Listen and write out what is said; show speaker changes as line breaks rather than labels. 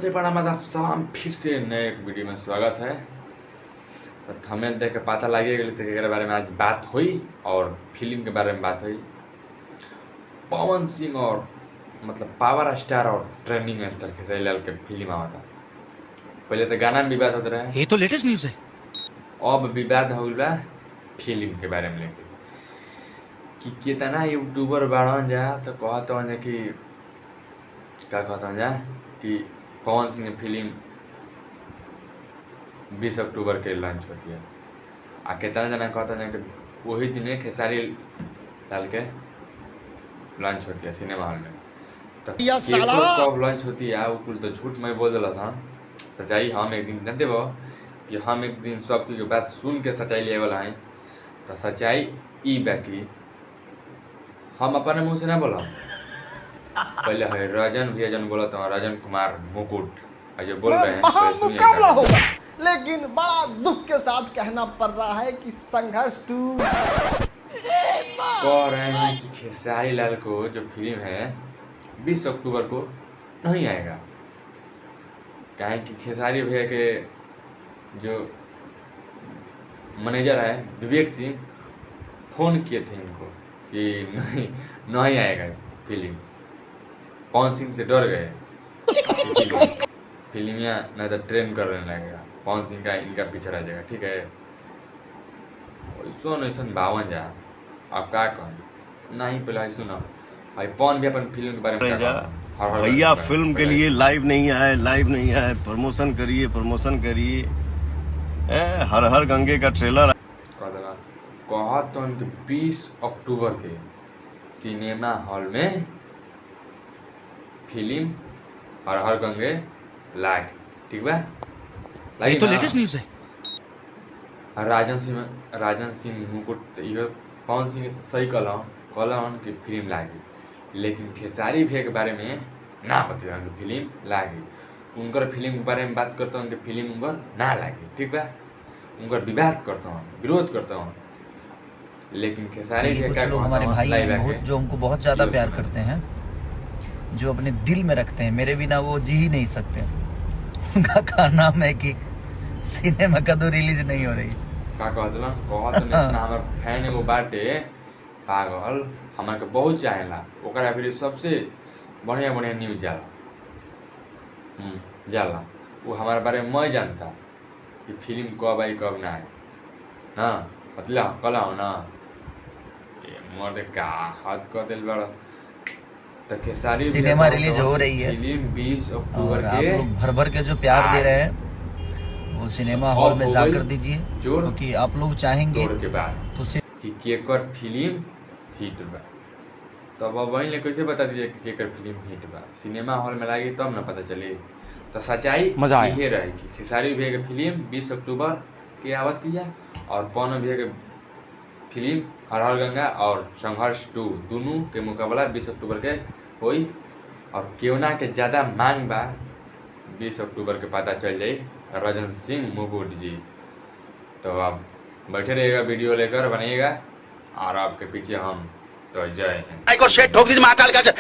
नमस्ते प्रणाम आदाब सलाम, फिर से नए एक वीडियो में स्वागत है। तो थंबनेल देख के पता लगे गेल तो एकरा बारे में आज बात हुई और फिल्म के बारे में बात हुई। पवन सिंह और मतलब पावर स्टार और ट्रेंडिंग स्टार खेसारी लाल के फिल्म आवा था। पहले तो गाना में विवाद होता रहे,
ये तो लेटेस्ट न्यूज है।
अब विवाद हो गया फिल्म के बारे में लेके कि कितना यूट्यूबर बाढ़न जा तो कहते हैं कि क्या कहते हैं जा कि पवन सिंह की फिल्म 20 अक्टूबर के लॉन्च होती है। आ कितना जना कहते हैं कि वही दिन खेसारी लाल के लॉन्च होती है सिनेमा हॉल में। तो कब लॉन्च होती है वो कुल तो झूठ मैं बोल दिला था। सच्चाई हम एक दिन जानते बो कि हम एक दिन सब की बात सुन के सच्चाई ले वाला है। तो सच्चाई ई बाकी हम अपने मुँह से ना बोला, पहले है राजन भैया जन बोला था, राजन कुमार मुकुट जो बोल रहे हैं
मुकाबला होगा, लेकिन बड़ा दुख के साथ कहना पड़ रहा है कि संघर्ष 2
कह रहे हैं कि खेसारी लाल को जो फिल्म है 20 अक्टूबर को नहीं आएगा। कहें कि खेसारी भैया के जो मैनेजर है विवेक सिंह फोन किए थे इनको कि नहीं आएगा फिल्म। पवन सिंह से डर गए, फिल्मिया नहीं तो ट्रेन करने लगेगा, पवन सिंह का इनका पीछे रह जाएगा। ठीक है, ऐसा बावन जा आप क्या कहें नहीं। पहले सुनो भाई, पवन भी अपन फिल्म के बारे में
भैया फिल्म के लिए लाइव नहीं आए, प्रमोशन करिए हर हर गंगे का ट्रेलर
कहा तो 20 अक्टूबर के सिनेमा हॉल में फिल्म हर हर गंगे लाइट। ठीक बा,
ये तो लेटेस्ट न्यूज है।
राजन सिंह मुकुट ये पवन सिंह तो सही कहलन कि फिल्म लागी, लेकिन खेसारी भैया के बारे में ना बता कि फिल्म लागी। उनकर फिल्म के बारे में बात करता हूँ कि फिल्म उनकर ना लागी। ठीक बा, उनकर विवाद करता हूँ, विरोध करता हूँ, लेकिन खेसारी भैया क्या
हमारे भाई बहुत जो हमको बहुत ज्यादा प्यार करते हैं, जो अपने दिल में रखते हैं, मेरे बिना वो जी ही नहीं सकते। उनका कहना है कि सिनेमा का तो रिलीज नहीं हो रही।
का हमार फैन एगो बाटे पागल, हमारे के बहुत चाहेला, ओकरा फिर सबसे बढ़िया न्यूज जाला वो हमारे बारे में मैं जानता कि फिल्म कब आई कब ना आई। हाँ पतला कल हो ना मर्द का हाथ कर दिल बड़ा। तो खेसारी
सिनेमा रिलीज हो रही है
फिल्म 20 अक्टूबर
आप
के
लोग भर के जो प्यार दे रहे हैं वो सिनेमा हॉल में जाकर दीजिए, क्योंकि आप लोग चाहेंगे
के बाद
तो
कि केकर फिल्म हिट बा। तो अब वही कैसे बता दीजिए कि केकर फिल्म हिट बा, सिनेमा हॉल में लागी तब ना पता चली। तो सच्चाई ये रही कि खेसारी भैया के फिल्म 20 अक्टूबर के आवती है और पवन भैया के फिल्म हर हर गंगा और संघर्ष 2 दोनों के मुकाबला 20 अक्टूबर के हुई। और केवना के ज़्यादा मांग बा 20 अक्टूबर के पता चल जाई राजन सिंह मुकुट जी। तो आप बैठे रहिएगा, वीडियो लेकर बनिएगा और आपके पीछे हम तो जय हिंद।
ठोक दीजिए महाकाल का।